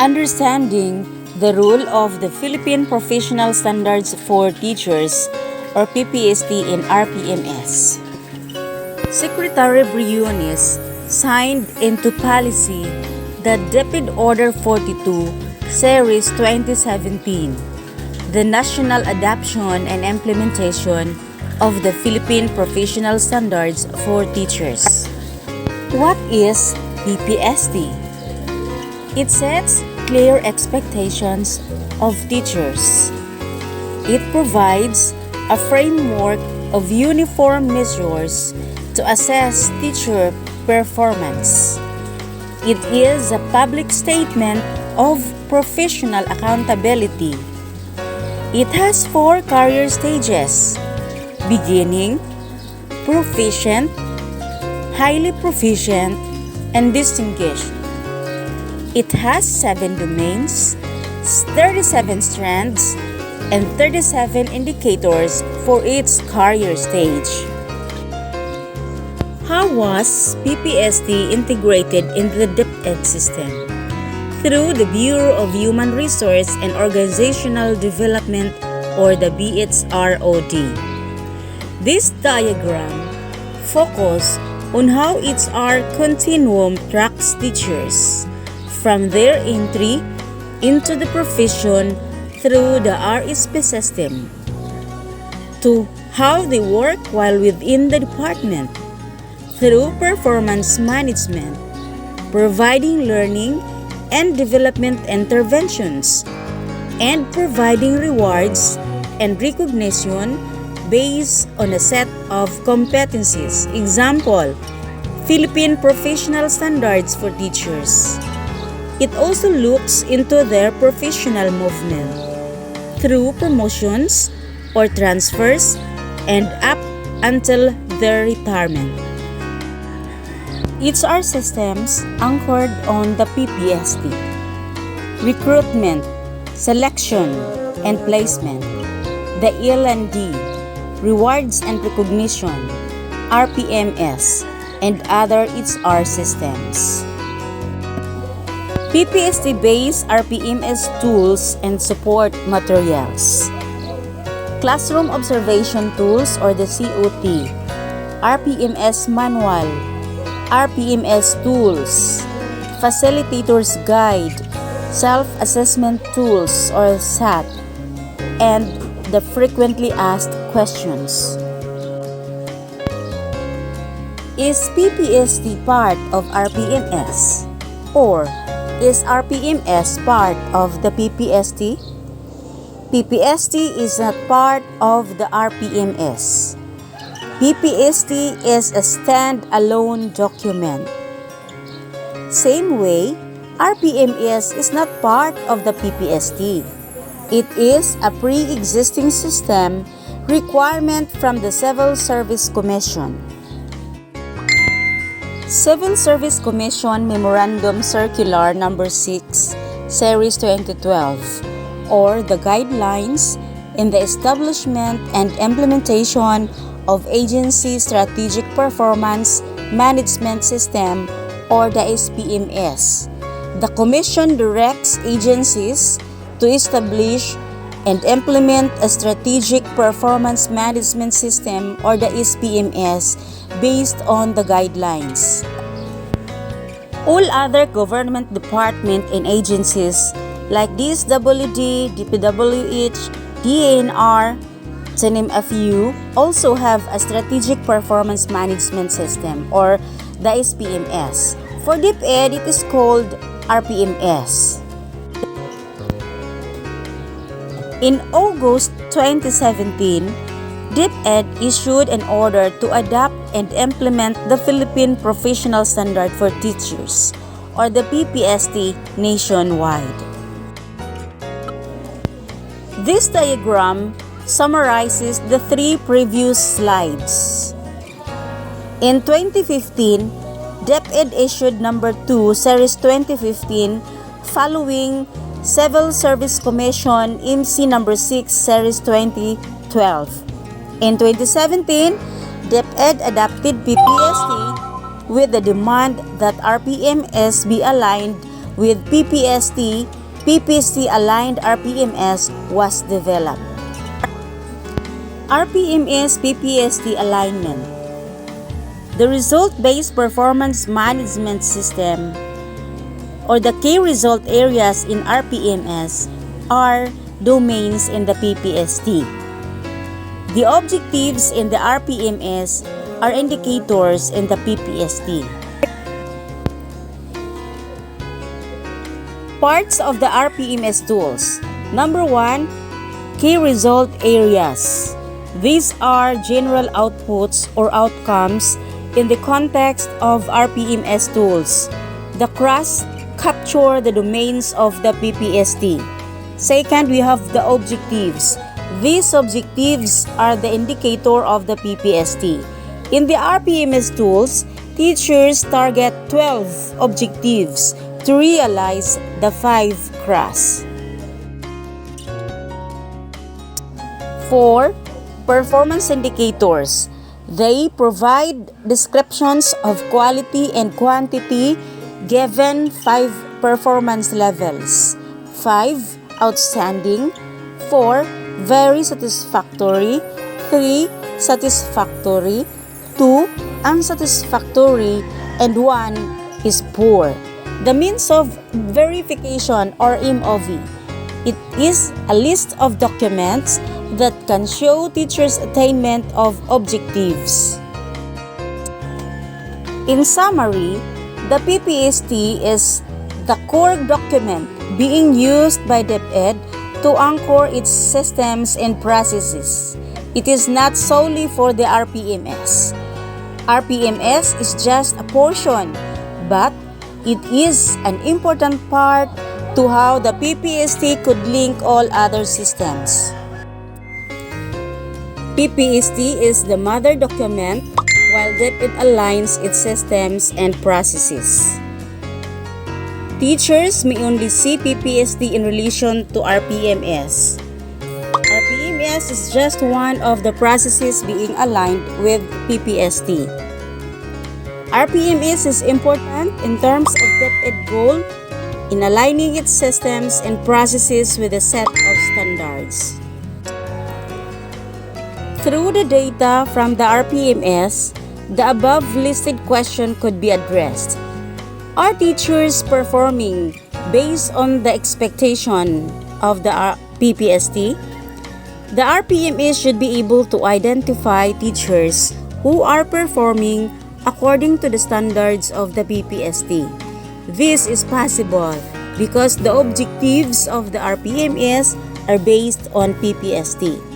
Understanding the role of the Philippine Professional Standards for Teachers or Ppst in RPMS. Secretary Briones signed into policy the DepEd Order 42, Series 2017, the national adoption and implementation of the Philippine Professional Standards for Teachers. What is Ppst? It sets clear expectations of teachers. It provides a framework of uniform measures to assess teacher performance. It is a public statement of professional accountability. It has 4 career stages: beginning, proficient, highly proficient, and distinguished. It has 7 domains, 37 strands, and 37 indicators for its career stage. How was Ppst integrated into the DepEd system? Through the Bureau of Human Resource and Organizational Development, or the BHROD. This diagram focuses on how HR continuum tracks teachers from their entry into the profession through the RSP system to how they work while within the department through performance management, providing learning and development interventions, and providing rewards and recognition based on a set of competencies. Example, Philippine Professional Standards for Teachers. It also looks into their professional movement through promotions or transfers and up until their retirement. HR systems anchored on the Ppst: recruitment, selection, and placement, the L&D, rewards and recognition, RPMS, and other HR systems. Ppst-based RPMS tools and support materials. Classroom observation tools, or the COT, RPMS manual, RPMS tools, facilitator's guide, self-assessment tools, or SAT, and the frequently asked questions. Is Ppst part of RPMS, or is RPMS part of the Ppst? Ppst is not part of the RPMS. Ppst is a stand-alone document. Same way, RPMS is not part of the Ppst. It is a pre-existing system requirement from the Civil Service Commission. Civil Service Commission Memorandum Circular No. 6, Series 2012, or the Guidelines in the Establishment and Implementation of Agency Strategic Performance Management System, or the SPMS. The Commission directs agencies to establish and implement a Strategic Performance Management System, or the SPMS, based on the guidelines. All other government departments and agencies like DSWD, DPWH, DANR, to name a few, also have a Strategic Performance Management System, or the SPMS. For DepEd, it is called RPMS. In August 2017, DepEd issued an order to adopt and implement the Philippine Professional Standard for Teachers, or the Ppst, nationwide. This diagram summarizes the 3 previous slides. In 2015, DepEd issued No. 2, Series 2015, following Civil Service Commission MC No. 6, Series 2012. In 2017, DepEd adopted Ppst with the demand that RPMS be aligned with Ppst aligned RPMS was developed. RPMS Ppst alignment. The result-based performance management system, or the key result areas in RPMS, are domains in the Ppst. The objectives in the RPMS are indicators in the Ppst. Parts of the RPMS tools. Number 1, key result areas. These are general outputs or outcomes in the context of RPMS tools. The cross capture the domains of the Ppst. Second, we have the objectives. These objectives are the indicator of the Ppst. In the RPMS tools, teachers target 12 objectives to realize the 5 cross. 4. Performance indicators. They provide descriptions of quality and quantity given 5 performance levels. 5. Outstanding. 4. Very satisfactory. 3. Satisfactory. 2. Unsatisfactory. And 1 is poor. The means of verification or MOV. It is a list of documents that can show teachers' attainment of objectives. In summary, the Ppst is the core document being used by DepEd to anchor its systems and processes. It is not solely for the RPMS. RPMS is just a portion, but it is an important part to how the Ppst could link all other systems. Ppst is the mother document, while DepEd aligns its systems and processes. Teachers may only see Ppst in relation to RPMS. RPMS is just one of the processes being aligned with Ppst. RPMS is important in terms of DepEd goal in aligning its systems and processes with a set of standards. Through the data from the RPMS, the above listed question could be addressed. Are teachers performing based on the expectation of the Ppst? The RPMS should be able to identify teachers who are performing according to the standards of the Ppst. This is possible because the objectives of the RPMS are based on Ppst.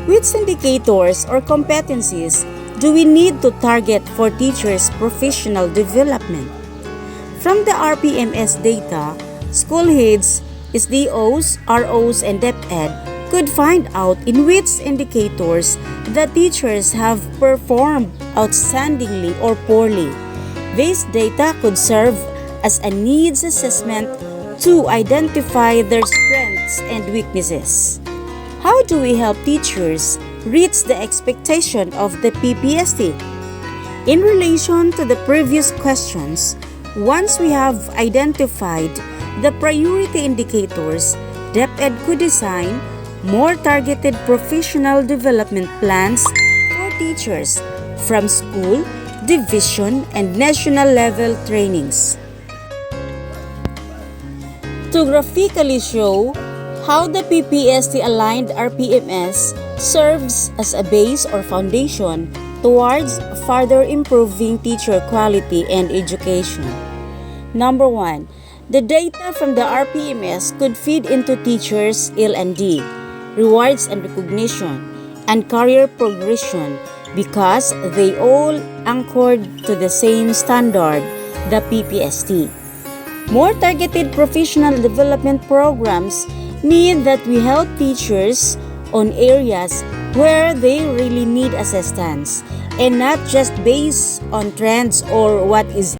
Which indicators or competencies do we need to target for teachers' professional development? From the RPMS data, school heads, SDOs, ROs, and DepEd could find out in which indicators the teachers have performed outstandingly or poorly. This data could serve as a needs assessment to identify their strengths and weaknesses. How do we help teachers reach the expectation of the Ppst? In relation to the previous questions, once we have identified the priority indicators, DepEd could design more targeted professional development plans for teachers from school, division, and national level trainings. To graphically show how the Ppst aligned RPMS serves as a base or foundation towards further improving teacher quality and education. Number 1. The data from the RPMS could feed into teachers' L&D, rewards and recognition, and career progression because they all anchored to the same standard, the Ppst. More targeted professional development programs mean that we help teachers on areas where they really need assistance and not just based on trends or what is